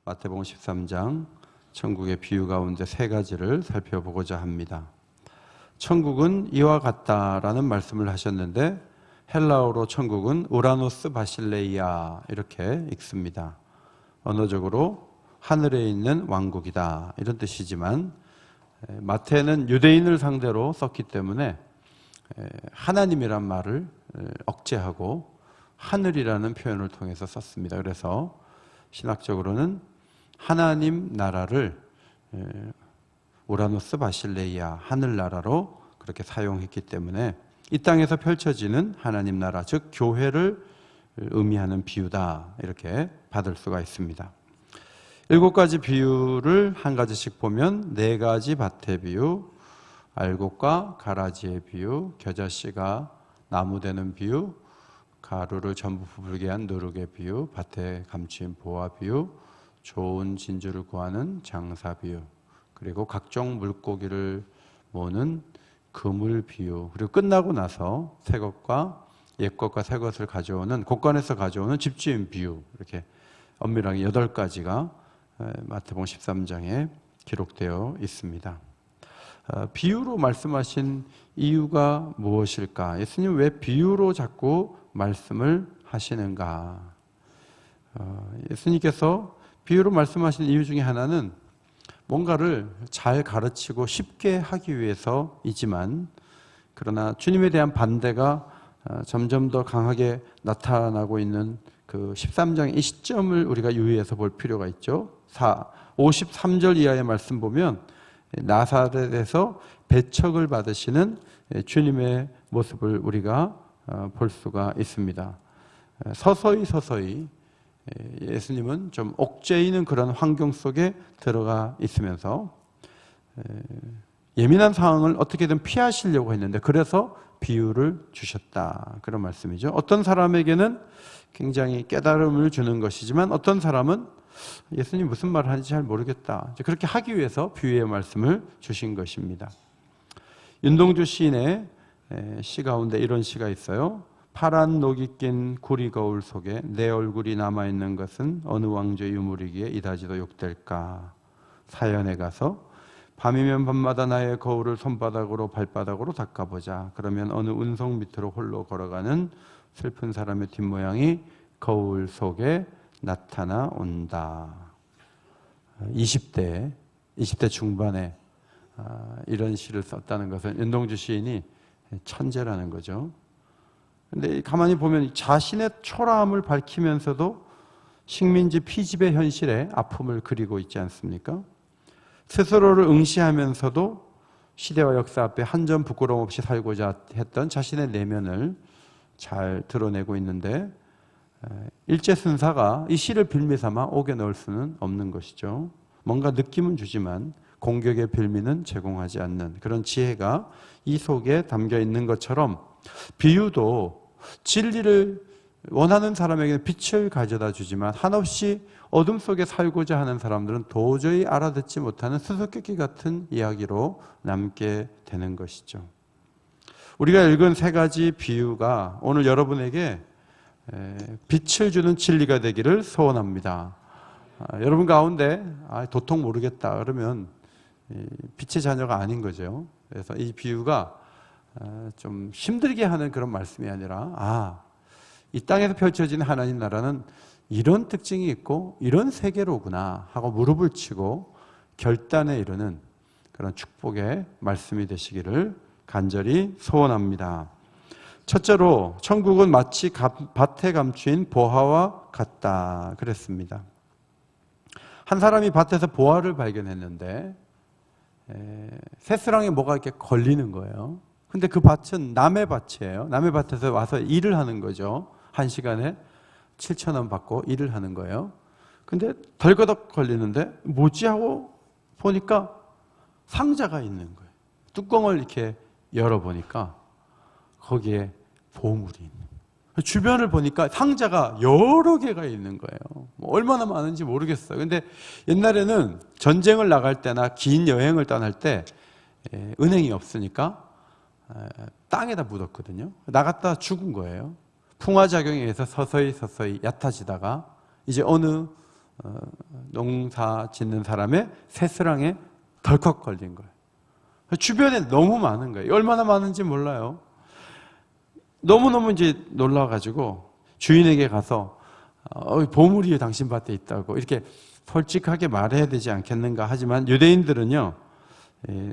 마태복음 13장 천국의 비유 가운데 세 가지를 살펴보고자 합니다. 천국은 이와 같다라는 말씀을 하셨는데 헬라어로 천국은 우라노스 바실레이아 이렇게 읽습니다. 언어적으로 하늘에 있는 왕국이다 이런 뜻이지만 마태는 유대인을 상대로 썼기 때문에 하나님이란 말을 억제하고 하늘이라는 표현을 통해서 썼습니다. 그래서 신학적으로는 하나님 나라를 우라노스 바실레이아 하늘나라로 그렇게 사용했기 때문에 이 땅에서 펼쳐지는 하나님 나라 즉 교회를 의미하는 비유다 이렇게 받을 수가 있습니다. 7가지 비유를 한 가지씩 보면 4가지 밭의 비유, 알곡과 가라지의 비유, 겨자씨가 나무 되는 비유, 가루를 전부 부풀게 한 누룩의 비유, 밭에 감추인 보화 비유, 좋은 진주를 구하는 장사 비유, 그리고 각종 물고기를 모으는 그물 비유, 그리고 끝나고 나서 새 것과 옛 것과 새 것을 가져오는 곳간에서 가져오는 집주인 비유, 이렇게 엄밀하게 8가지가 마태복음 13장에 기록되어 있습니다. 비유로 말씀하신 이유가 무엇일까? 예수님 왜 비유로 자꾸 말씀을 하시는가? 예수님께서 비유로 말씀하신 이유 중에 하나는 뭔가를 잘 가르치고 쉽게 하기 위해서이지만 그러나 주님에 대한 반대가 점점 더 강하게 나타나고 있는 그 13장의 이 시점을 우리가 유의해서 볼 필요가 있죠. 53절 이하의 말씀 보면 나사렛에서 배척을 받으시는 주님의 모습을 우리가 볼 수가 있습니다. 서서히 예수님은 좀 옥죄이는 그런 환경 속에 들어가 있으면서 예민한 상황을 어떻게든 피하시려고 했는데 그래서 비유를 주셨다 그런 말씀이죠. 어떤 사람에게는 굉장히 깨달음을 주는 것이지만 어떤 사람은 예수님 무슨 말을 하는지 잘 모르겠다 그렇게 하기 위해서 비유의 말씀을 주신 것입니다. 윤동주 시인의 시 가운데 이런 시가 있어요. 파란 녹이 낀 구리 거울 속에 내 얼굴이 남아있는 것은 어느 왕조의 유물이기에 이다지도 욕될까. 사연에 가서 밤이면 밤마다 나의 거울을 손바닥으로 발바닥으로 닦아보자. 그러면 어느 운석 밑으로 홀로 걸어가는 슬픈 사람의 뒷모양이 거울 속에 나타나온다. 20대 중반에 이런 시를 썼다는 것은 윤동주 시인이 천재라는 거죠. 근데 가만히 보면 자신의 초라함을 밝히면서도 식민지 피지배 현실의 아픔을 그리고 있지 않습니까? 스스로를 응시하면서도 시대와 역사 앞에 한 점 부끄러움 없이 살고자 했던 자신의 내면을 잘 드러내고 있는데 일제순사가 이 시를 빌미 삼아 옥에 넣을 수는 없는 것이죠. 뭔가 느낌은 주지만 공격의 빌미는 제공하지 않는 그런 지혜가 이 속에 담겨 있는 것처럼 비유도 진리를 원하는 사람에게는 빛을 가져다 주지만 한없이 어둠 속에 살고자 하는 사람들은 도저히 알아듣지 못하는 수수께끼 같은 이야기로 남게 되는 것이죠. 우리가 읽은 3가지 비유가 오늘 여러분에게 빛을 주는 진리가 되기를 소원합니다. 여러분 가운데 도통 모르겠다 그러면 빛의 자녀가 아닌 거죠. 그래서 이 비유가 좀 힘들게 하는 그런 말씀이 아니라 이 땅에서 펼쳐지는 하나님 나라는 이런 특징이 있고 이런 세계로구나 하고 무릎을 치고 결단에 이르는 그런 축복의 말씀이 되시기를 간절히 소원합니다. 첫째로 천국은 마치 밭에 감추인 보화와 같다 그랬습니다. 한 사람이 밭에서 보화를 발견했는데 새스랑에 뭐가 이렇게 걸리는 거예요. 근데 그 밭은 남의 밭이에요. 남의 밭에서 와서 일을 하는 거죠. 1시간에 7,000원 받고 일을 하는 거예요. 근데 덜거덕 걸리는데 뭐지 하고 보니까 상자가 있는 거예요. 뚜껑을 이렇게 열어보니까 거기에 보물이 있는 거예요. 주변을 보니까 상자가 여러 개가 있는 거예요. 얼마나 많은지 모르겠어요. 근데 옛날에는 전쟁을 나갈 때나 긴 여행을 떠날 때 은행이 없으니까 땅에다 묻었거든요. 나갔다 죽은 거예요. 풍화작용에 의해서 서서히 얕아지다가 이제 어느 농사 짓는 사람의 새스랑에 덜컥 걸린 거예요. 주변에 너무 많은 거예요. 얼마나 많은지 몰라요. 너무너무 이제 놀라가지고 주인에게 가서 보물이 당신 밭에 있다고 이렇게 솔직하게 말해야 되지 않겠는가 하지만 유대인들은요,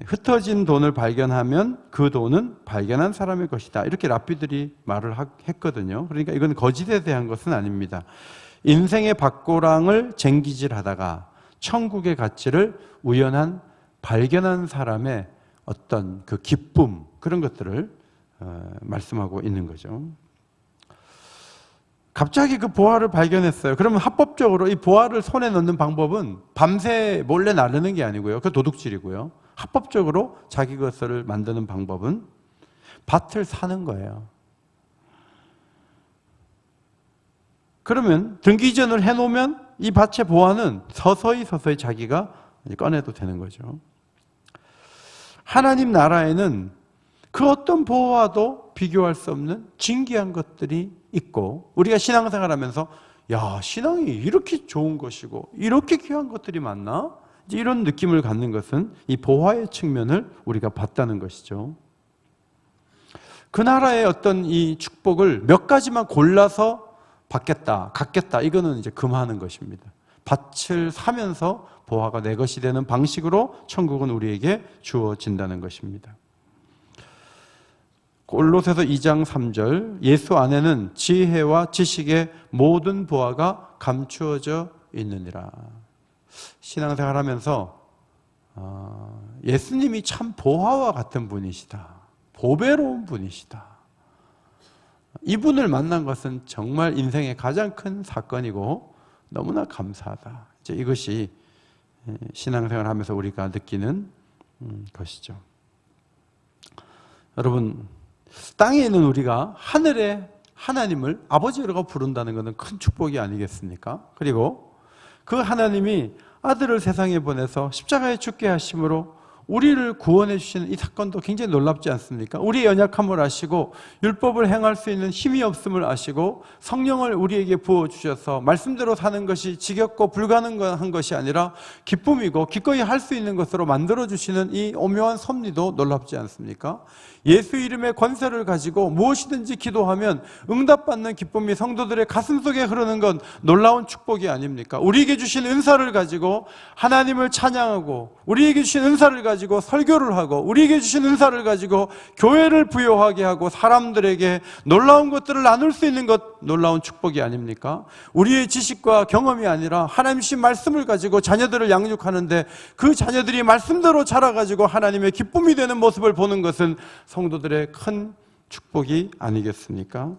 흩어진 돈을 발견하면 그 돈은 발견한 사람의 것이다. 이렇게 랍비들이 말을 했거든요. 그러니까 이건 거짓에 대한 것은 아닙니다. 인생의 밭고랑을 쟁기질하다가 천국의 가치를 우연한 발견한 사람의 어떤 그 기쁨, 그런 것들을 말씀하고 있는 거죠. 갑자기 그 보화를 발견했어요. 그러면 합법적으로 이 보화를 손에 넣는 방법은 밤새 몰래 나르는 게 아니고요. 그 도둑질이고요. 합법적으로 자기 것을 만드는 방법은 밭을 사는 거예요. 그러면 등기 이전을 해놓으면 이 밭의 보화는 서서히 자기가 꺼내도 되는 거죠. 하나님 나라에는 그 어떤 보화도 비교할 수 없는 진귀한 것들이 있고, 우리가 신앙생활하면서 야, 신앙이 이렇게 좋은 것이고 이렇게 귀한 것들이 많나? 이런 느낌을 갖는 것은 이 보화의 측면을 우리가 봤다는 것이죠. 그 나라의 어떤 이 축복을 몇 가지만 골라서 갖겠다, 이거는 이제 금하는 것입니다. 밭을 사면서 보화가 내 것이 되는 방식으로 천국은 우리에게 주어진다는 것입니다. 골로새서 2장 3절, 예수 안에는 지혜와 지식의 모든 보화가 감추어져 있느니라. 신앙생활 하면서 예수님이 참 보화와 같은 분이시다, 보배로운 분이시다, 이분을 만난 것은 정말 인생의 가장 큰 사건이고 너무나 감사하다. 이제 이것이 신앙생활 하면서 우리가 느끼는 것이죠. 여러분, 땅에 있는 우리가 하늘의 하나님을 아버지라고 부른다는 것은 큰 축복이 아니겠습니까? 그리고 그 하나님이 아들을 세상에 보내서 십자가에 죽게 하심으로 우리를 구원해 주시는 이 사건도 굉장히 놀랍지 않습니까? 우리의 연약함을 아시고 율법을 행할 수 있는 힘이 없음을 아시고 성령을 우리에게 부어주셔서 말씀대로 사는 것이 지겹고 불가능한 것이 아니라 기쁨이고 기꺼이 할 수 있는 것으로 만들어주시는 이 오묘한 섭리도 놀랍지 않습니까? 예수 이름의 권세를 가지고 무엇이든지 기도하면 응답받는 기쁨이 성도들의 가슴 속에 흐르는 건 놀라운 축복이 아닙니까? 우리에게 주신 은사를 가지고 하나님을 찬양하고, 우리에게 주신 은사를 가지고 설교를 하고, 우리에게 주신 은사를 가지고 교회를 부요하게 하고 사람들에게 놀라운 것들을 나눌 수 있는 것, 놀라운 축복이 아닙니까? 우리의 지식과 경험이 아니라 하나님 주신 말씀을 가지고 자녀들을 양육하는데 그 자녀들이 말씀대로 자라가지고 하나님의 기쁨이 되는 모습을 보는 것은 성도들의 큰 축복이 아니겠습니까?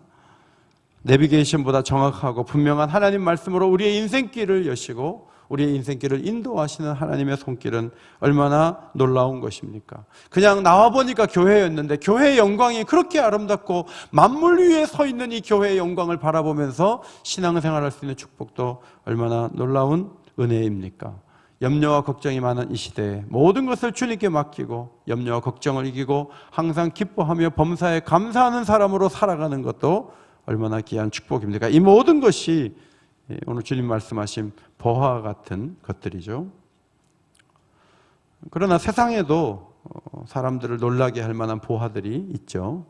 내비게이션보다 정확하고 분명한 하나님 말씀으로 우리의 인생길을 여시고 우리의 인생길을 인도하시는 하나님의 손길은 얼마나 놀라운 것입니까? 그냥 나와보니까 교회였는데 교회의 영광이 그렇게 아름답고 만물 위에 서 있는 이 교회의 영광을 바라보면서 신앙생활할 수 있는 축복도 얼마나 놀라운 은혜입니까? 염려와 걱정이 많은 이 시대에 모든 것을 주님께 맡기고 염려와 걱정을 이기고 항상 기뻐하며 범사에 감사하는 사람으로 살아가는 것도 얼마나 귀한 축복입니까? 이 모든 것이 오늘 주님 말씀하신 보화와 같은 것들이죠. 그러나 세상에도 사람들을 놀라게 할 만한 보화들이 있죠.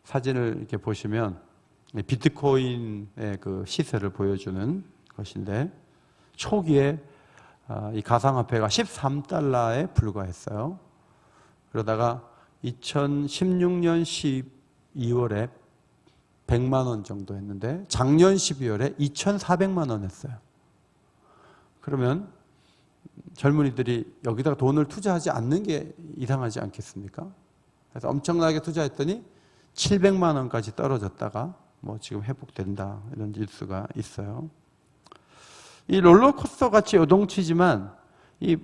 사진을 이렇게 보시면 비트코인의 그 시세를 보여주는 것인데, 초기에 이 가상화폐가 13달러에 불과했어요. 그러다가 2016년 12월에 100만 원 정도 했는데 작년 12월에 2,400만 원 했어요. 그러면 젊은이들이 여기다가 돈을 투자하지 않는 게 이상하지 않겠습니까? 그래서 엄청나게 투자했더니 700만 원까지 떨어졌다가 지금 회복된다, 이런 뉴스가 있어요. 이 롤러코스터 같이 요동치지만 이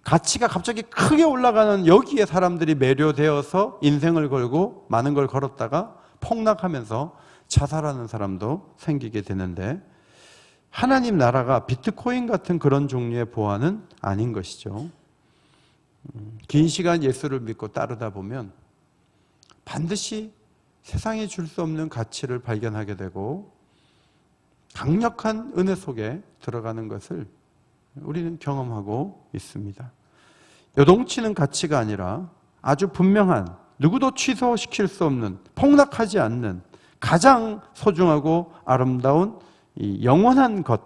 가치가 갑자기 크게 올라가는 여기에 사람들이 매료되어서 인생을 걸고 많은 걸 걸었다가 폭락하면서 자살하는 사람도 생기게 되는데, 하나님 나라가 비트코인 같은 그런 종류의 보화는 아닌 것이죠. 긴 시간 예수를 믿고 따르다 보면 반드시 세상에 줄 수 없는 가치를 발견하게 되고 강력한 은혜 속에 들어가는 것을 우리는 경험하고 있습니다. 요동치는 가치가 아니라 아주 분명한, 누구도 취소시킬 수 없는, 폭락하지 않는 가장 소중하고 아름다운 이 영원한 것,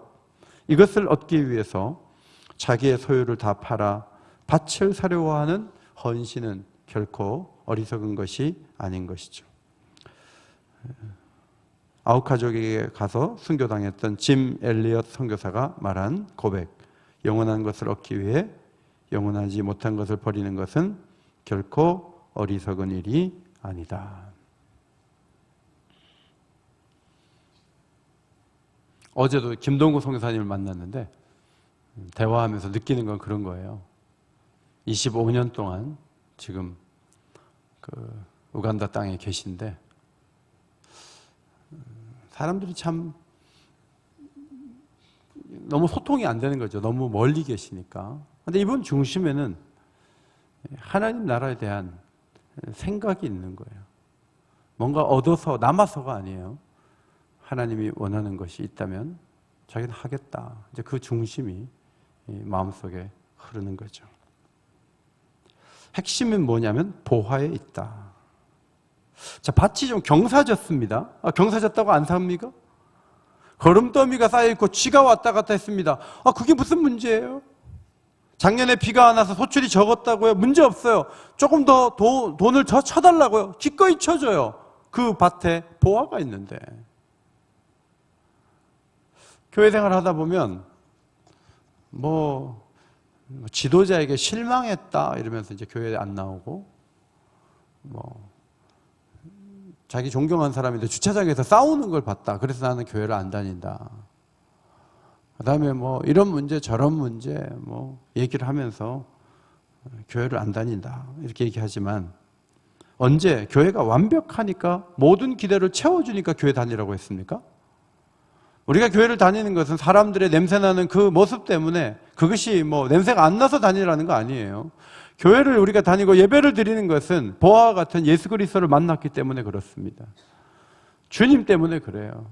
이것을 얻기 위해서 자기의 소유를 다 팔아 밭을 사려고 하는 헌신은 결코 어리석은 것이 아닌 것이죠. 아웃가족에게 가서 순교당했던 짐 엘리엇 선교사가 말한 고백, 영원한 것을 얻기 위해 영원하지 못한 것을 버리는 것은 결코 어리석은 일이 아니다. 어제도 김동구 선교사님을 만났는데 대화하면서 느끼는 건 그런 거예요. 25년 동안 지금 그 우간다 땅에 계신데 사람들이 참 너무 소통이 안 되는 거죠. 너무 멀리 계시니까. 근데 이분 중심에는 하나님 나라에 대한 생각이 있는 거예요. 뭔가 얻어서 남아서가 아니에요. 하나님이 원하는 것이 있다면 자기는 하겠다. 이제 그 중심이 마음속에 흐르는 거죠. 핵심은 뭐냐면 보화에 있다. 자, 밭이 좀 경사졌습니다. 경사졌다고 안 삽니까? 거름더미가 쌓여있고 쥐가 왔다 갔다 했습니다. 그게 무슨 문제예요? 작년에 비가 안 와서 소출이 적었다고요? 문제 없어요. 조금 더 돈을 더 쳐달라고요? 기꺼이 쳐줘요. 그 밭에 보화가 있는데. 교회 생활 하다 보면 지도자에게 실망했다 이러면서 이제 교회에 안 나오고, 자기 존경한 사람인데 주차장에서 싸우는 걸 봤다. 그래서 나는 교회를 안 다닌다. 그 다음에 이런 문제 저런 문제 얘기를 하면서 교회를 안 다닌다 이렇게 얘기하지만, 언제 교회가 완벽하니까 모든 기대를 채워주니까 교회 다니라고 했습니까? 우리가 교회를 다니는 것은 사람들의 냄새나는 그 모습 때문에, 그것이 냄새가 안 나서 다니라는 거 아니에요. 교회를 우리가 다니고 예배를 드리는 것은 보아와 같은 예수 그리스도를 만났기 때문에 그렇습니다. 주님 때문에 그래요.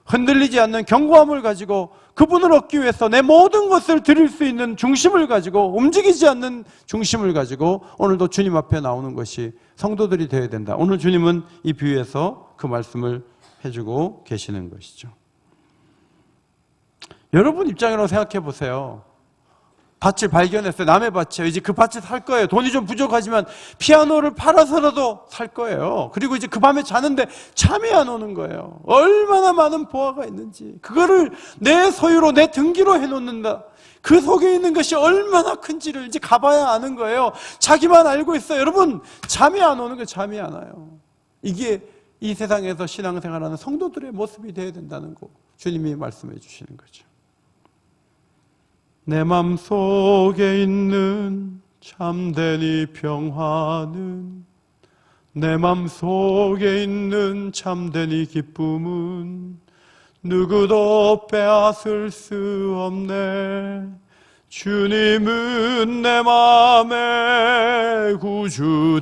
흔들리지 않는 견고함을 가지고 그분을 얻기 위해서 내 모든 것을 드릴 수 있는 중심을 가지고, 움직이지 않는 중심을 가지고 오늘도 주님 앞에 나오는 것이 성도들이 되어야 된다. 오늘 주님은 이 비유에서 그 말씀을 해주고 계시는 것이죠. 여러분 입장으로 생각해 보세요. 밭을 발견했어요. 남의 밭이에요. 이제 그 밭을 살 거예요. 돈이 좀 부족하지만 피아노를 팔아서라도 살 거예요. 그리고 이제 그 밤에 자는데 잠이 안 오는 거예요. 얼마나 많은 보화가 있는지, 그거를 내 소유로, 내 등기로 해놓는다. 그 속에 있는 것이 얼마나 큰지를 이제 가봐야 아는 거예요. 자기만 알고 있어요. 여러분, 잠이 안 오는 거예요. 잠이 안 와요. 이게 이 세상에서 신앙생활하는 성도들의 모습이 되어야 된다는 거 주님이 말씀해 주시는 거죠. 내 맘속에 있는 참된 이 평화는, 내 맘속에 있는 참된 이 기쁨은 누구도 빼앗을 수 없네. 주님은 내 맘의 구주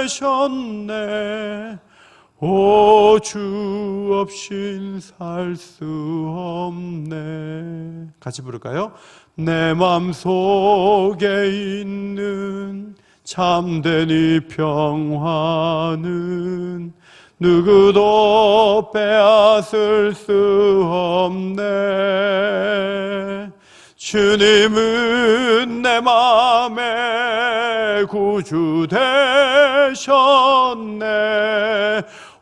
되셨네. 오, 주 없인 살 수 없네. 같이 부를까요? 내 맘속에 있는 참된 이 평화는 누구도 빼앗을 수 없네. 주님은 내 맘의 구주 되셨네.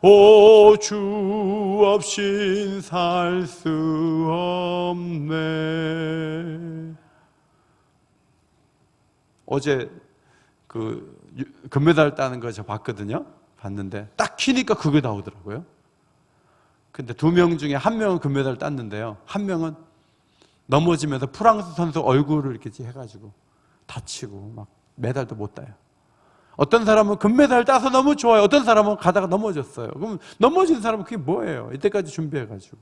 오, 주 없인 살 수 없네. 어제 그 금메달 따는 거 저 봤거든요. 봤는데 딱 키니까 그게 나오더라고요. 근데 2명 중에 1명은 금메달 땄는데요, 1명은 넘어지면서 프랑스 선수 얼굴을 이렇게 해가지고 다치고 막 메달도 못 따요. 어떤 사람은 금메달 따서 너무 좋아요. 어떤 사람은 가다가 넘어졌어요. 그럼 넘어진 사람은 그게 뭐예요? 이때까지 준비해가지고.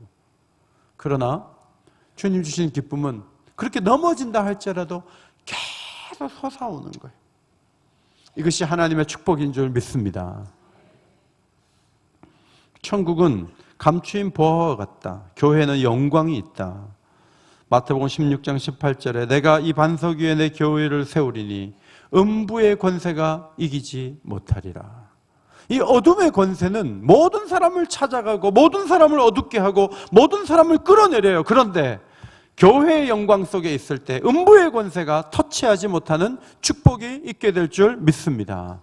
그러나 주님 주신 기쁨은 그렇게 넘어진다 할지라도 계속 솟아오는 거예요. 이것이 하나님의 축복인 줄 믿습니다. 천국은 감추인 보화와 같다. 교회는 영광이 있다. 마태복음 16장 18절에 내가 이 반석 위에 내 교회를 세우리니 음부의 권세가 이기지 못하리라. 이 어둠의 권세는 모든 사람을 찾아가고 모든 사람을 어둡게 하고 모든 사람을 끌어내려요. 그런데 교회의 영광 속에 있을 때 음부의 권세가 터치하지 못하는 축복이 있게 될 줄 믿습니다.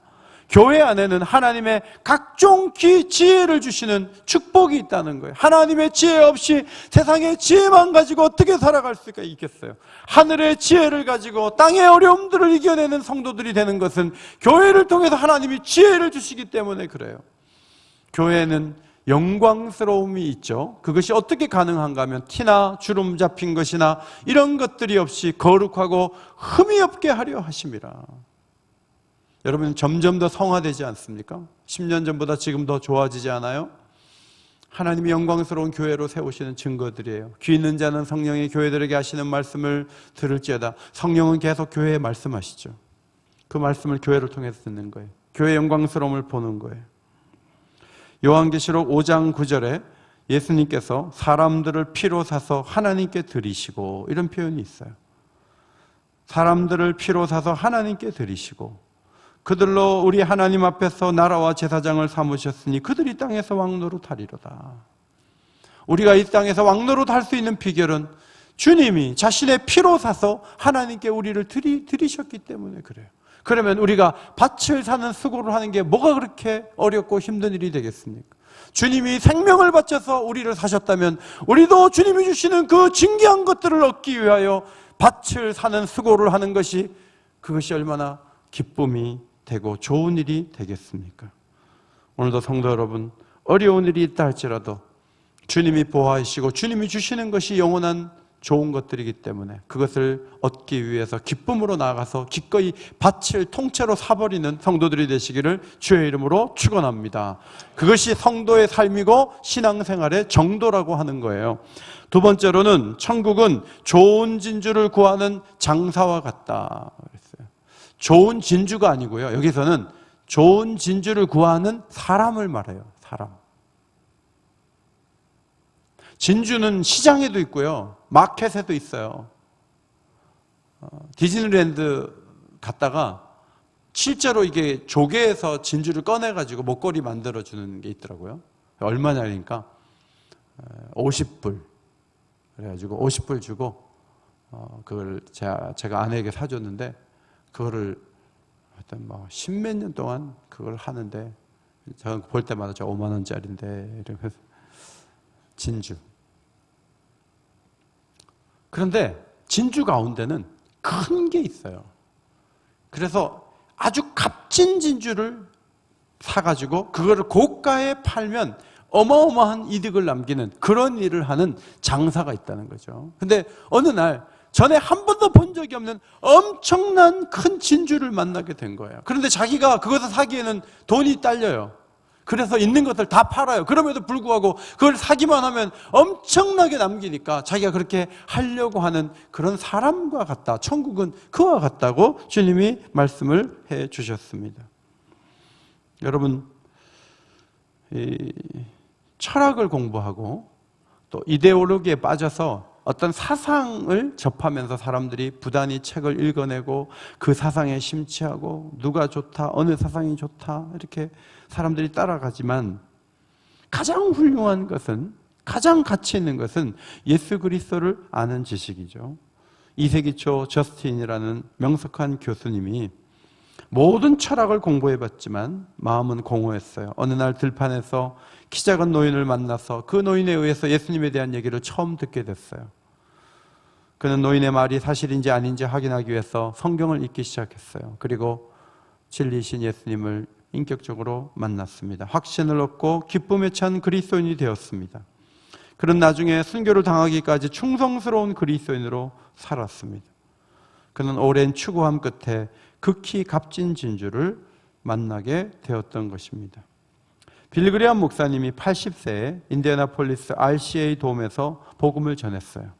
교회 안에는 하나님의 각종 지혜를 주시는 축복이 있다는 거예요. 하나님의 지혜 없이 세상의 지혜만 가지고 어떻게 살아갈 수가 있겠어요? 하늘의 지혜를 가지고 땅의 어려움들을 이겨내는 성도들이 되는 것은 교회를 통해서 하나님이 지혜를 주시기 때문에 그래요. 교회는 영광스러움이 있죠. 그것이 어떻게 가능한가 하면 티나 주름 잡힌 것이나 이런 것들이 없이 거룩하고 흠이 없게 하려 하심이라. 여러분 점점 더 성화되지 않습니까? 10년 전보다 지금 더 좋아지지 않아요? 하나님이 영광스러운 교회로 세우시는 증거들이에요. 귀 있는 자는 성령이 교회들에게 하시는 말씀을 들을지어다. 성령은 계속 교회에 말씀하시죠. 그 말씀을 교회를 통해서 듣는 거예요. 교회의 영광스러움을 보는 거예요. 요한계시록 5장 9절에 예수님께서 사람들을 피로 사서 하나님께 드리시고 이런 표현이 있어요. 사람들을 피로 사서 하나님께 드리시고 그들로 우리 하나님 앞에서 나라와 제사장을 삼으셨으니 그들이 땅에서 왕노릇하리로다. 우리가 이 땅에서 왕노릇할 수 있는 비결은 주님이 자신의 피로 사서 하나님께 우리를 드리셨기 때문에 그래요. 그러면 우리가 밭을 사는 수고를 하는 게 뭐가 그렇게 어렵고 힘든 일이 되겠습니까? 주님이 생명을 바쳐서 우리를 사셨다면 우리도 주님이 주시는 그 진귀한 것들을 얻기 위하여 밭을 사는 수고를 하는 것이 그것이 얼마나 기쁨이 되고 좋은 일이 되겠습니까? 오늘도 성도 여러분, 어려운 일이 있다 할지라도 주님이 보호하시고 주님이 주시는 것이 영원한 좋은 것들이기 때문에 그것을 얻기 위해서 기쁨으로 나아가서 기꺼이 밭을 통째로 사버리는 성도들이 되시기를 주의 이름으로 축원합니다. 그것이 성도의 삶이고 신앙생활의 정도라고 하는 거예요. 두 번째로는 천국은 좋은 진주를 구하는 장사와 같다. 좋은 진주가 아니고요. 여기서는 좋은 진주를 구하는 사람을 말해요. 사람. 진주는 시장에도 있고요. 마켓에도 있어요. 디즈니랜드 갔다가 실제로 이게 조개에서 진주를 꺼내가지고 목걸이 만들어주는 게 있더라고요. 얼마냐니까 50불. 그래가지고 50불 주고 그걸 제가 아내에게 사줬는데 그거를 하여튼 뭐 십몇 년 동안 그걸 하는데 제가 볼 때마다 저 5만 원짜리인데 이러면서 진주. 그런데 진주 가운데는 큰 게 있어요. 그래서 아주 값진 진주를 사가지고 그거를 고가에 팔면 어마어마한 이득을 남기는 그런 일을 하는 장사가 있다는 거죠. 근데 어느 날 전에 한 번도 본 적이 없는 엄청난 큰 진주를 만나게 된 거예요. 그런데 자기가 그것을 사기에는 돈이 딸려요. 그래서 있는 것들 다 팔아요. 그럼에도 불구하고 그걸 사기만 하면 엄청나게 남기니까 자기가 그렇게 하려고 하는 그런 사람과 같다. 천국은 그와 같다고 주님이 말씀을 해 주셨습니다. 여러분, 이 철학을 공부하고 또 이데올로기에 빠져서 어떤 사상을 접하면서 사람들이 부단히 책을 읽어내고 그 사상에 심취하고 누가 좋다, 어느 사상이 좋다 이렇게 사람들이 따라가지만 가장 훌륭한 것은, 가장 가치 있는 것은 예수 그리스도를 아는 지식이죠. 2세기 초 저스틴이라는 명석한 교수님이 모든 철학을 공부해봤지만 마음은 공허했어요. 어느 날 들판에서 키 작은 노인을 만나서 그 노인에 의해서 예수님에 대한 얘기를 처음 듣게 됐어요. 그는 노인의 말이 사실인지 아닌지 확인하기 위해서 성경을 읽기 시작했어요. 그리고 진리이신 예수님을 인격적으로 만났습니다. 확신을 얻고 기쁨에 찬 그리스도인이 되었습니다. 그는 나중에 순교를 당하기까지 충성스러운 그리스도인으로 살았습니다. 그는 오랜 추구함 끝에 극히 값진 진주를 만나게 되었던 것입니다. 빌그레암 목사님이 80세에 인디애나폴리스 RCA 돔에서 복음을 전했어요.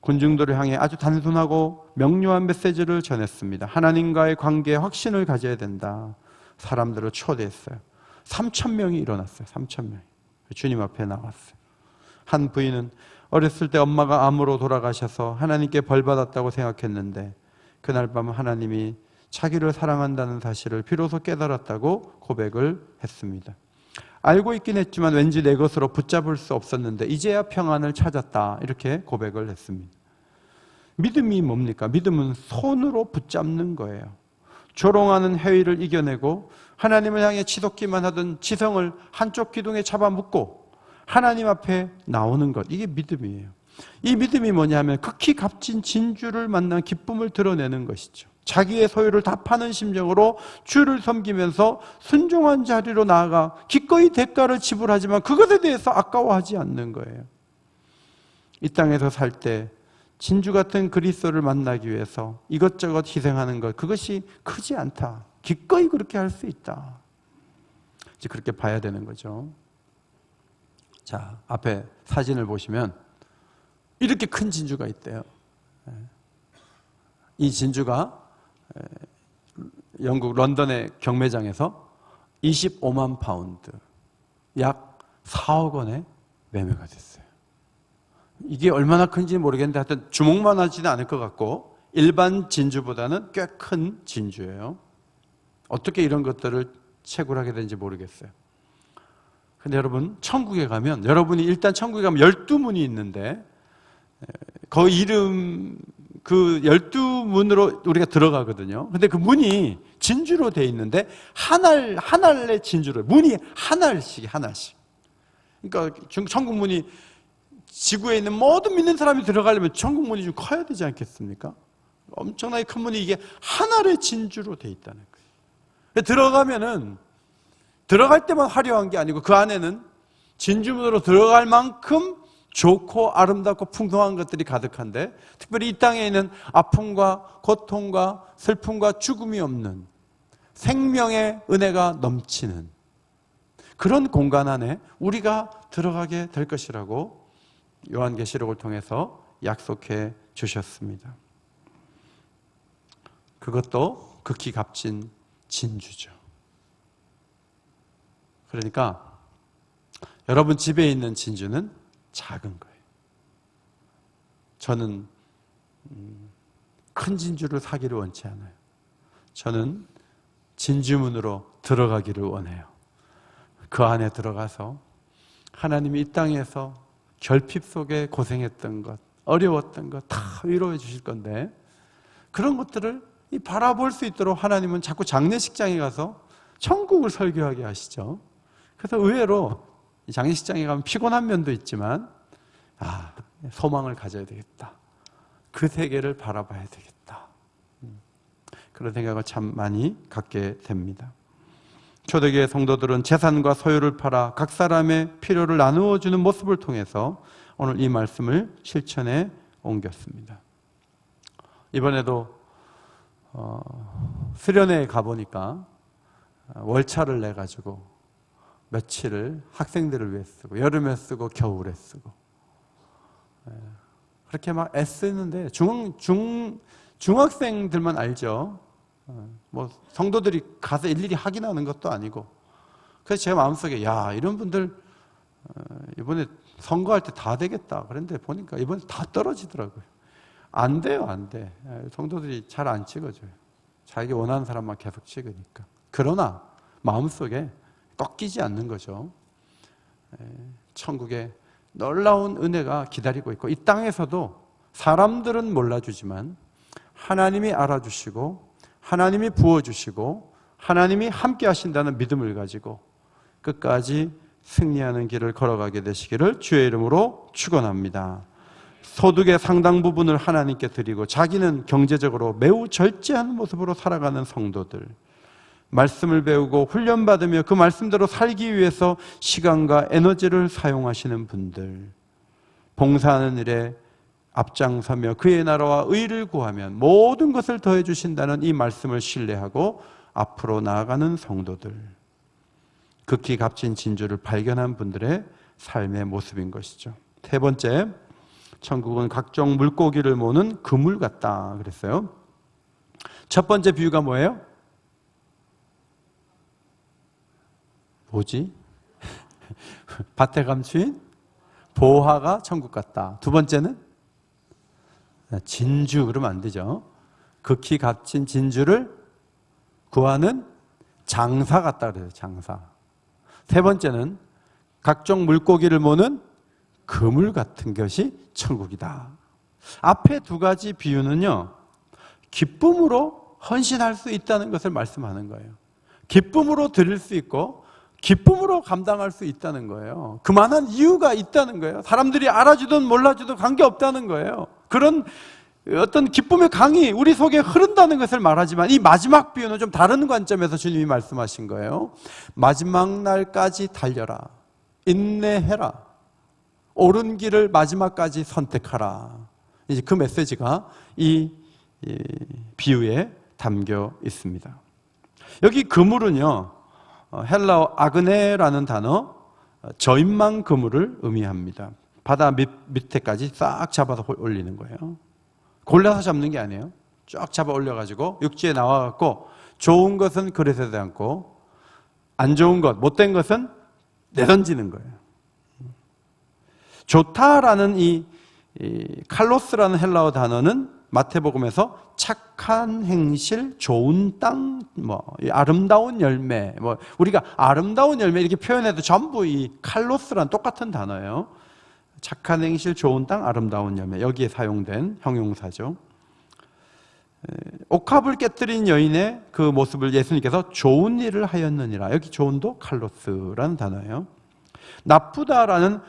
군중들을 향해 아주 단순하고 명료한 메시지를 전했습니다. 하나님과의 관계에 확신을 가져야 된다. 사람들을 초대했어요. 3,000명이 일어났어요. 3,000명이. 주님 앞에 나왔어요. 한 부인은 어렸을 때 엄마가 암으로 돌아가셔서 하나님께 벌 받았다고 생각했는데 그날 밤 하나님이 자기를 사랑한다는 사실을 비로소 깨달았다고 고백을 했습니다. 알고 있긴 했지만 왠지 내 것으로 붙잡을 수 없었는데 이제야 평안을 찾았다, 이렇게 고백을 했습니다. 믿음이 뭡니까? 믿음은 손으로 붙잡는 거예요. 조롱하는 해위를 이겨내고 하나님을 향해 치솟기만 하던 지성을 한쪽 기둥에 잡아먹고 하나님 앞에 나오는 것, 이게 믿음이에요. 이 믿음이 뭐냐면 극히 값진 진주를 만난 기쁨을 드러내는 것이죠. 자기의 소유를 다 파는 심정으로 주를 섬기면서 순종한 자리로 나아가 기꺼이 대가를 지불하지만 그것에 대해서 아까워하지 않는 거예요. 이 땅에서 살 때 진주 같은 그리스도를 만나기 위해서 이것저것 희생하는 것, 그것이 크지 않다. 기꺼이 그렇게 할 수 있다. 이제 그렇게 봐야 되는 거죠. 자, 앞에 사진을 보시면 이렇게 큰 진주가 있대요. 이 진주가 영국 런던의 경매장에서 25만 파운드, 약 4억 원에 매매가 됐어요. 이게 얼마나 큰지 모르겠는데 하여튼 주먹만 하지는 않을 것 같고 일반 진주보다는 꽤 큰 진주예요. 어떻게 이런 것들을 채굴하게 되는지 모르겠어요. 근데 여러분, 천국에 가면, 여러분이 일단 천국에 가면 12문이 있는데 그 이름, 그 12문으로 우리가 들어가거든요. 근데 그 문이 진주로 돼 있는데 하나의 진주로, 문이 하나씩. 그러니까 천국 문이 지구에 있는 모든 믿는 사람이 들어가려면 천국 문이 좀 커야 되지 않겠습니까? 엄청나게 큰 문이 이게 하나의 진주로 돼 있다는 거예요. 들어가면은 들어갈 때만 화려한 게 아니고 그 안에는 진주문으로 들어갈 만큼 좋고 아름답고 풍성한 것들이 가득한데, 특별히 이 땅에 있는 아픔과 고통과 슬픔과 죽음이 없는 생명의 은혜가 넘치는 그런 공간 안에 우리가 들어가게 될 것이라고 요한계시록을 통해서 약속해 주셨습니다. 그것도 극히 값진 진주죠. 그러니까 여러분 집에 있는 진주는 작은 거예요. 저는 큰 진주를 사기를 원치 않아요. 저는 진주문으로 들어가기를 원해요. 그 안에 들어가서 하나님이 이 땅에서 결핍 속에 고생했던 것, 어려웠던 것 다 위로해 주실 건데, 그런 것들을 바라볼 수 있도록 하나님은 자꾸 장례식장에 가서 천국을 설교하게 하시죠. 그래서 의외로 장례식장에 가면 피곤한 면도 있지만 소망을 가져야 되겠다. 그 세계를 바라봐야 되겠다. 그런 생각을 참 많이 갖게 됩니다. 초대교회 성도들은 재산과 소유를 팔아 각 사람의 필요를 나누어 주는 모습을 통해서 오늘 이 말씀을 실천에 옮겼습니다. 이번에도 수련회에 가보니까 월차를 내가지고 며칠을 학생들을 위해 쓰고 여름에 쓰고 겨울에 쓰고 그렇게 막 애쓰는데 중학생들만 알죠. 뭐 성도들이 가서 일일이 확인하는 것도 아니고. 그래서 제 마음속에 이런 분들 이번에 선거할 때 다 되겠다 그런데 보니까 이번에 다 떨어지더라고요. 안 돼요, 안 돼. 성도들이 잘 안 찍어줘요. 자기 원하는 사람만 계속 찍으니까. 그러나 마음속에 꺾이지 않는 거죠. 천국에 놀라운 은혜가 기다리고 있고, 이 땅에서도 사람들은 몰라주지만 하나님이 알아주시고 하나님이 부어주시고 하나님이 함께 하신다는 믿음을 가지고 끝까지 승리하는 길을 걸어가게 되시기를 주의 이름으로 축원합니다. 소득의 상당 부분을 하나님께 드리고 자기는 경제적으로 매우 절제하는 모습으로 살아가는 성도들, 말씀을 배우고 훈련받으며 그 말씀대로 살기 위해서 시간과 에너지를 사용하시는 분들, 봉사하는 일에 앞장서며 그의 나라와 의를 구하면 모든 것을 더해 주신다는 이 말씀을 신뢰하고 앞으로 나아가는 성도들, 극히 값진 진주를 발견한 분들의 삶의 모습인 것이죠. 세 번째, 천국은 각종 물고기를 모는 그물 같다 그랬어요. 첫 번째 비유가 뭐예요? 뭐지? 밭에 감추인 보화가 천국 같다. 두 번째는 진주, 그러면 안 되죠. 극히 값진 진주를 구하는 장사 같다 그래요. 장사. 세 번째는 각종 물고기를 모는 그물 같은 것이 천국이다. 앞에 두 가지 비유는요, 기쁨으로 헌신할 수 있다는 것을 말씀하는 거예요. 기쁨으로 드릴 수 있고 기쁨으로 감당할 수 있다는 거예요. 그만한 이유가 있다는 거예요. 사람들이 알아주든 몰라주든 관계없다는 거예요. 그런 어떤 기쁨의 강이 우리 속에 흐른다는 것을 말하지만, 이 마지막 비유는 좀 다른 관점에서 주님이 말씀하신 거예요. 마지막 날까지 달려라, 인내해라, 옳은 길을 마지막까지 선택하라. 이제 그 메시지가 이 비유에 담겨 있습니다. 여기 그물은요, 헬라어 아그네라는 단어, 저인망 그물을 의미합니다. 바다 밑에까지 싹 잡아서 올리는 거예요. 골라서 잡는 게 아니에요. 쫙 잡아 올려가지고 육지에 나와갖고 좋은 것은 그릇에 담고 안 좋은 것, 못된 것은 내던지는 거예요. 좋다라는 이 칼로스라는 헬라어 단어는 마태복음에서 착한 행실, 좋은 땅, 아름다운 열매, 우리가 아름다운 열매 이렇게 표현해도 전부 이 칼로스란 똑같은 단어예요. 착한 행실, 좋은 땅, 아름다운 열매, 여기에 사용된 형용사죠. 옥합을 깨뜨린 여인의 그 모습을 예수님께서 좋은 일을 하였느니라. 여기 좋은도 칼로스라는 단어예요. 나쁘다라는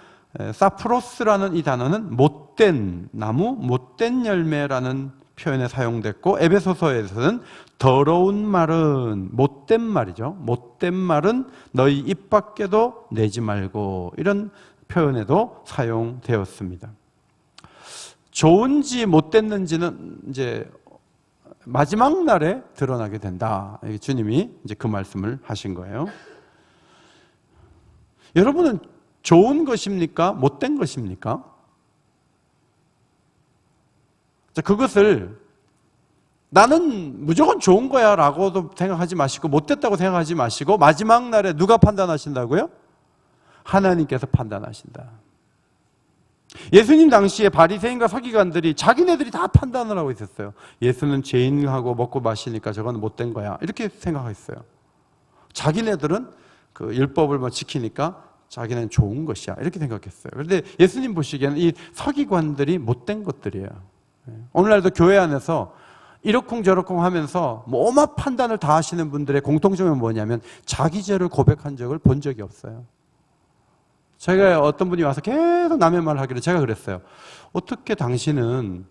사프로스라는 이 단어는 못된 나무, 못된 열매라는 표현에 사용됐고, 에베소서에서는 더러운 말은, 못된 말이죠, 못된 말은 너희 입 밖에도 내지 말고, 이런 표현에도 사용되었습니다. 좋은지 못됐는지는 이제 마지막 날에 드러나게 된다. 주님이 이제 그 말씀을 하신 거예요. 여러분은 좋은 것입니까? 못된 것입니까? 그것을 나는 무조건 좋은 거야 라고도 생각하지 마시고, 못됐다고 생각하지 마시고, 마지막 날에 누가 판단하신다고요? 하나님께서 판단하신다. 예수님 당시에 바리새인과 서기관들이 자기네들이 다 판단을 하고 있었어요. 예수는 죄인하고 먹고 마시니까 저건 못된 거야, 이렇게 생각했어요. 자기네들은 그 율법을 지키니까 자기는 좋은 것이야, 이렇게 생각했어요. 그런데 예수님 보시기에는 이 서기관들이 못된 것들이에요. 오늘날도 교회 안에서 이러쿵저러쿵 하면서 오만 판단을 다 하시는 분들의 공통점은 뭐냐면 자기 죄를 고백한 적을 본 적이 없어요. 제가 어떤 분이 와서 계속 남의 말을 하기를 제가 그랬어요. 어떻게 당신은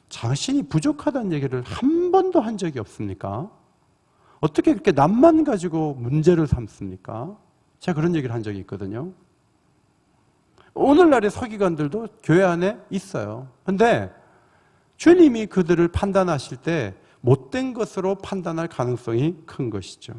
자신이 부족하다는 얘기를 한 번도 한 적이 없습니까? 어떻게 그렇게 남만 가지고 문제를 삼습니까? 제가 그런 얘기를 한 적이 있거든요. 오늘날의 서기관들도 교회 안에 있어요. 그런데 주님이 그들을 판단하실 때 못된 것으로 판단할 가능성이 큰 것이죠.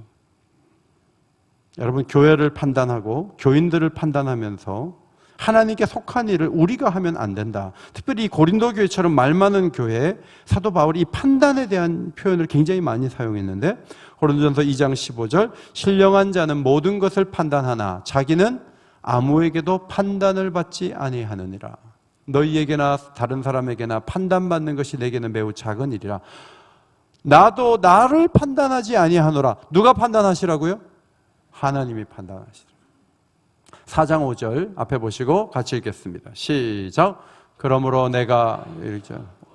여러분, 교회를 판단하고 교인들을 판단하면서 하나님께 속한 일을 우리가 하면 안 된다. 특별히 이 고린도 교회처럼 말 많은 교회에 사도 바울이 이 판단에 대한 표현을 굉장히 많이 사용했는데, 고린도전서 2장 15절, 신령한 자는 모든 것을 판단하나 자기는 아무에게도 판단을 받지 아니하느니라. 너희에게나 다른 사람에게나 판단받는 것이 내게는 매우 작은 일이라. 나도 나를 판단하지 아니하노라. 누가 판단하시라고요? 하나님이 판단하시라. 4장 5절 앞에 보시고 같이 읽겠습니다. 시작. 그러므로 내가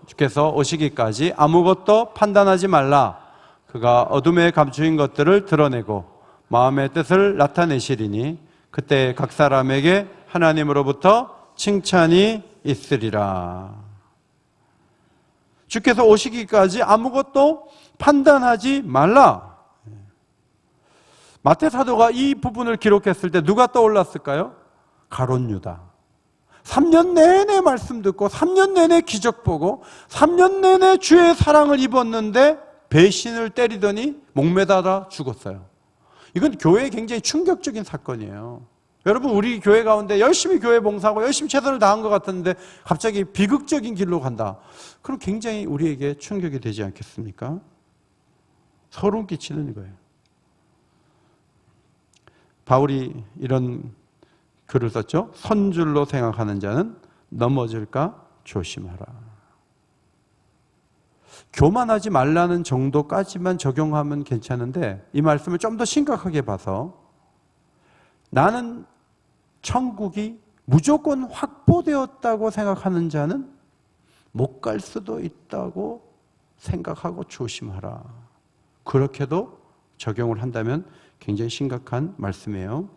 주께서 오시기까지 아무것도 판단하지 말라. 그가 어둠에 감추인 것들을 드러내고 마음의 뜻을 나타내시리니 그때 각 사람에게 하나님으로부터 칭찬이 있으리라. 주께서 오시기까지 아무것도 판단하지 말라. 마태 사도가 이 부분을 기록했을 때 누가 떠올랐을까요? 가룟 유다. 3년 내내 말씀 듣고 3년 내내 기적 보고 3년 내내 주의 사랑을 입었는데 배신을 때리더니 목매달아 죽었어요. 이건 교회에 굉장히 충격적인 사건이에요. 여러분, 우리 교회 가운데 열심히 교회 봉사하고 열심히 최선을 다한 것 같았는데 갑자기 비극적인 길로 간다. 그럼 굉장히 우리에게 충격이 되지 않겠습니까? 소름 끼치는 거예요. 바울이 이런 글을 썼죠. 선줄로 생각하는 자는 넘어질까 조심하라. 교만하지 말라는 정도까지만 적용하면 괜찮은데 이 말씀을 좀 더 심각하게 봐서 나는 천국이 무조건 확보되었다고 생각하는 자는 못 갈 수도 있다고 생각하고 조심하라. 그렇게도 적용을 한다면 굉장히 심각한 말씀이에요.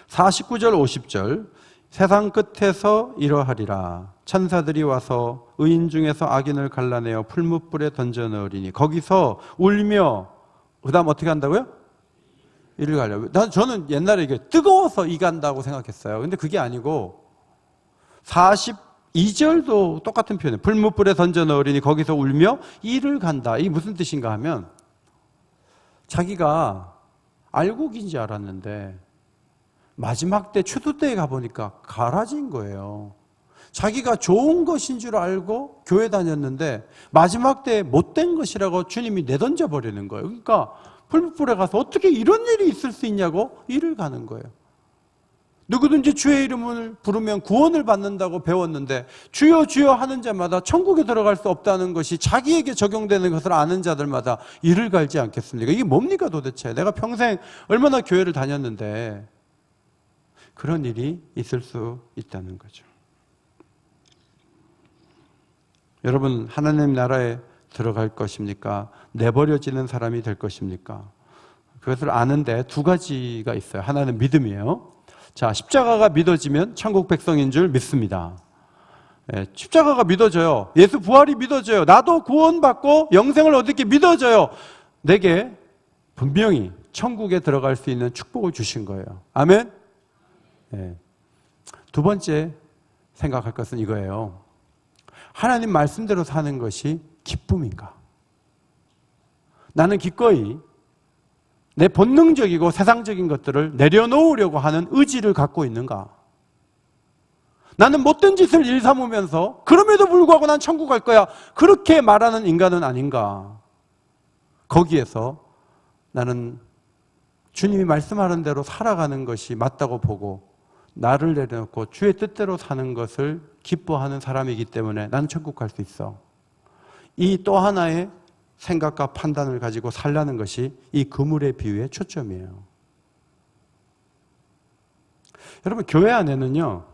49절 50절 세상 끝에서 이러하리라. 천사들이 와서 의인 중에서 악인을 갈라내어 풀무불에 던져 넣으리니 거기서 울며 그 다음 어떻게 한다고요? 이를 갈려. 저는 옛날에 이게 뜨거워서 이 간다고 생각했어요. 근데 그게 아니고 42절도 똑같은 표현이에요. 풀무불에 던져 넣으리니 거기서 울며 이를 간다. 이게 무슨 뜻인가 하면 자기가 알곡인 줄 알았는데 마지막 때 추수 때에 가보니까 가라진 거예요. 자기가 좋은 것인 줄 알고 교회 다녔는데 마지막 때에 못된 것이라고 주님이 내던져 버리는 거예요. 그러니까 풀무불에 가서 어떻게 이런 일이 있을 수 있냐고 이를 가는 거예요. 누구든지 주의 이름을 부르면 구원을 받는다고 배웠는데 주여 주여 하는 자마다 천국에 들어갈 수 없다는 것이 자기에게 적용되는 것을 아는 자들마다 이를 갈지 않겠습니까? 이게 뭡니까 도대체? 내가 평생 얼마나 교회를 다녔는데 그런 일이 있을 수 있다는 거죠. 여러분, 하나님 나라에 들어갈 것입니까? 내버려지는 사람이 될 것입니까? 그것을 아는데 두 가지가 있어요. 하나는 믿음이에요. 자, 십자가가 믿어지면 천국 백성인 줄 믿습니다. 십자가가 믿어져요. 예수 부활이 믿어져요. 나도 구원받고 영생을 얻게 믿어져요. 내게 분명히 천국에 들어갈 수 있는 축복을 주신 거예요. 아멘? 두 번째 생각할 것은 이거예요. 하나님 말씀대로 사는 것이 기쁨인가? 나는 기꺼이 내 본능적이고 세상적인 것들을 내려놓으려고 하는 의지를 갖고 있는가? 나는 못된 짓을 일삼으면서 그럼에도 불구하고 난 천국 갈 거야. 그렇게 말하는 인간은 아닌가? 거기에서 나는 주님이 말씀하는 대로 살아가는 것이 맞다고 보고 나를 내려놓고 주의 뜻대로 사는 것을 기뻐하는 사람이기 때문에 나는 천국 갈 수 있어. 이 또 하나의 생각과 판단을 가지고 살라는 것이 이 그물의 비유의 초점이에요. 여러분, 교회 안에는요,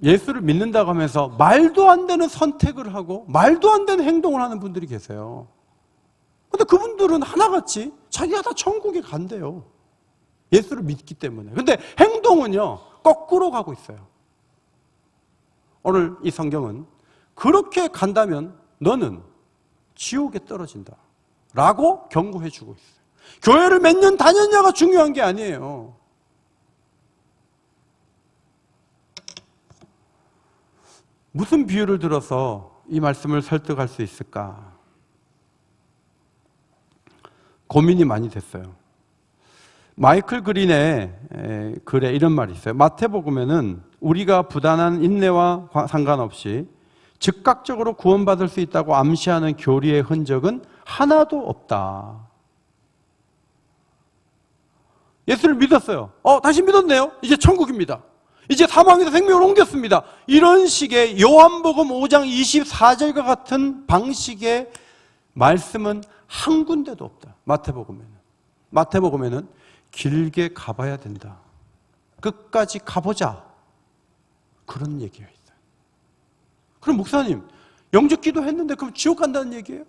예수를 믿는다고 하면서 말도 안 되는 선택을 하고 말도 안 되는 행동을 하는 분들이 계세요. 근데 그분들은 하나같이 자기가 다 천국에 간대요. 예수를 믿기 때문에. 근데 행동은요, 거꾸로 가고 있어요. 오늘 이 성경은 그렇게 간다면 너는 지옥에 떨어진다 라고 경고해 주고 있어요. 교회를 몇 년 다녔냐가 중요한 게 아니에요. 무슨 비유를 들어서 이 말씀을 설득할 수 있을까? 고민이 많이 됐어요. 마이클 그린의 글에 이런 말이 있어요. 마태복음에는 우리가 부단한 인내와 상관없이 즉각적으로 구원받을 수 있다고 암시하는 교리의 흔적은 하나도 없다. 예수를 믿었어요. 다시 믿었네요. 이제 천국입니다. 이제 사망에서 생명을 옮겼습니다. 이런 식의 요한복음 5장 24절과 같은 방식의 말씀은 한 군데도 없다. 마태복음에는 길게 가봐야 된다. 끝까지 가보자. 그런 얘기가 있어요. 그럼 목사님, 영적 기도 했는데 그럼 지옥 간다는 얘기예요?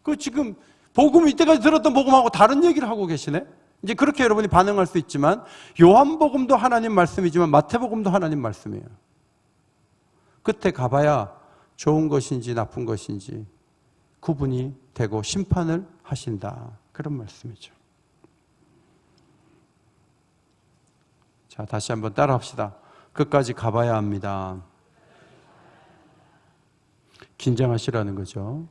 그 지금 복음 이때까지 들었던 복음하고 다른 얘기를 하고 계시네? 이제 그렇게 여러분이 반응할 수 있지만 요한복음도 하나님 말씀이지만 마태복음도 하나님 말씀이에요. 끝에 가봐야 좋은 것인지 나쁜 것인지 구분이 되고 심판을 하신다. 그런 말씀이죠. 자, 다시 한번 따라 합시다. 끝까지 가봐야 합니다. 긴장하시라는 거죠.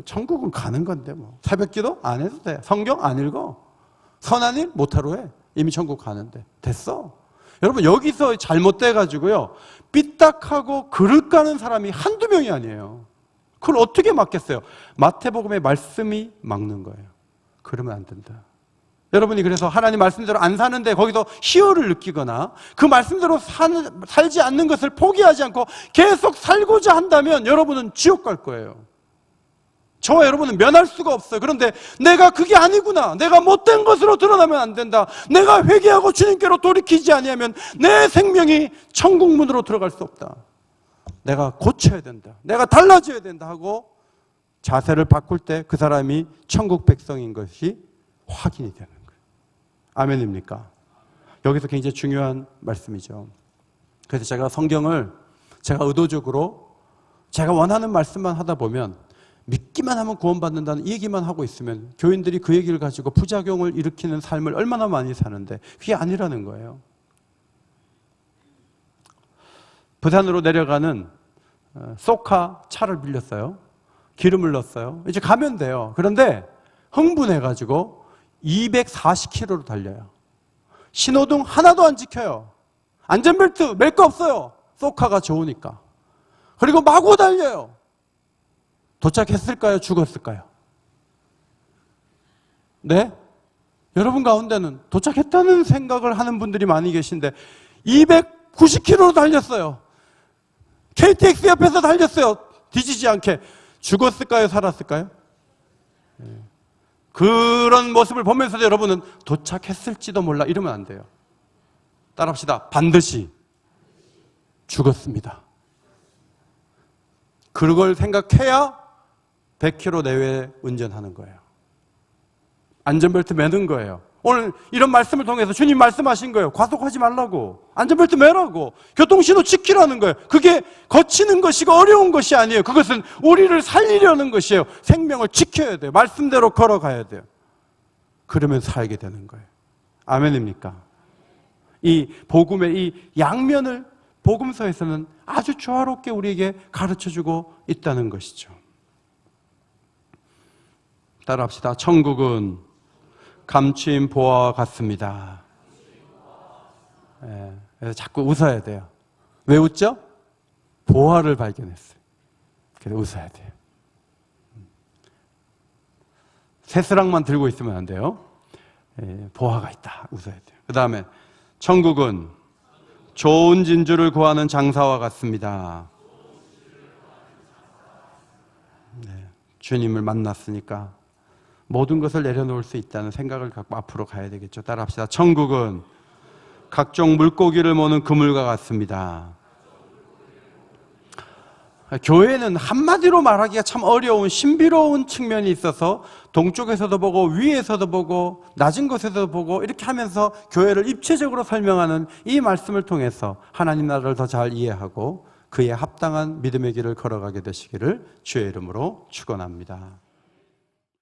천국은 가는 건데 새벽 기도 안 해도 돼. 성경 안 읽어. 선한 일 못하러 해. 이미 천국 가는데. 됐어. 여러분, 여기서 잘못돼가지고요, 삐딱하고 그릇 가는 사람이 한두 명이 아니에요. 그걸 어떻게 막겠어요? 마태복음의 말씀이 막는 거예요. 그러면 안 된다. 여러분이 그래서 하나님 말씀대로 안 사는데 거기서 희열을 느끼거나 그 말씀대로 살지 않는 것을 포기하지 않고 계속 살고자 한다면 여러분은 지옥 갈 거예요. 저와 여러분은 면할 수가 없어요. 그런데 내가 그게 아니구나, 내가 못된 것으로 드러나면 안 된다, 내가 회개하고 주님께로 돌이키지 아니하면 내 생명이 천국 문으로 들어갈 수 없다, 내가 고쳐야 된다, 내가 달라져야 된다 하고 자세를 바꿀 때 그 사람이 천국 백성인 것이 확인이 되는 거예요. 아멘입니까? 여기서 굉장히 중요한 말씀이죠. 그래서 제가 성경을 제가 의도적으로 제가 원하는 말씀만 하다 보면 믿기만 하면 구원받는다는 얘기만 하고 있으면 교인들이 그 얘기를 가지고 부작용을 일으키는 삶을 얼마나 많이 사는데 그게 아니라는 거예요. 부산으로 내려가는 쏘카 차를 빌렸어요. 기름을 넣었어요. 이제 가면 돼요. 그런데 흥분해가지고 240km로 달려요. 신호등 하나도 안 지켜요. 안전벨트 멜 거 없어요. 쏘카가 좋으니까. 그리고 마구 달려요. 도착했을까요? 죽었을까요? 네? 여러분 가운데는 도착했다는 생각을 하는 분들이 많이 계신데 290km로 달렸어요. KTX 옆에서 달렸어요. 뒤지지 않게. 죽었을까요? 살았을까요? 그런 모습을 보면서 여러분은 도착했을지도 몰라 이러면 안 돼요. 따라합시다. 반드시 죽었습니다. 그걸 생각해야 100km 내외 운전하는 거예요. 안전벨트 매는 거예요. 오늘 이런 말씀을 통해서 주님 말씀하신 거예요. 과속하지 말라고, 안전벨트 매라고, 교통신호 지키라는 거예요. 그게 거치는 것이고 어려운 것이 아니에요. 그것은 우리를 살리려는 것이에요. 생명을 지켜야 돼요. 말씀대로 걸어가야 돼요. 그러면 살게 되는 거예요. 아멘입니까? 이 복음의 이 양면을 복음서에서는 아주 조화롭게 우리에게 가르쳐주고 있다는 것이죠. 따라합시다. 천국은 감추인 보화와 같습니다. 그래서 자꾸 웃어야 돼요. 왜 웃죠? 보화를 발견했어요. 그래서 웃어야 돼요. 새스랑만 들고 있으면 안 돼요. 보화가 있다. 웃어야 돼요. 그 다음에 천국은 좋은 진주를 구하는 장사와 같습니다. 주님을 만났으니까 모든 것을 내려놓을 수 있다는 생각을 갖고 앞으로 가야 되겠죠. 따라합시다. 천국은 각종 물고기를 모는 그물과 같습니다. 교회는 한마디로 말하기가 참 어려운 신비로운 측면이 있어서 동쪽에서도 보고 위에서도 보고 낮은 곳에서도 보고 이렇게 하면서 교회를 입체적으로 설명하는 이 말씀을 통해서 하나님 나라를 더 잘 이해하고 그에 합당한 믿음의 길을 걸어가게 되시기를 주의 이름으로 축원합니다.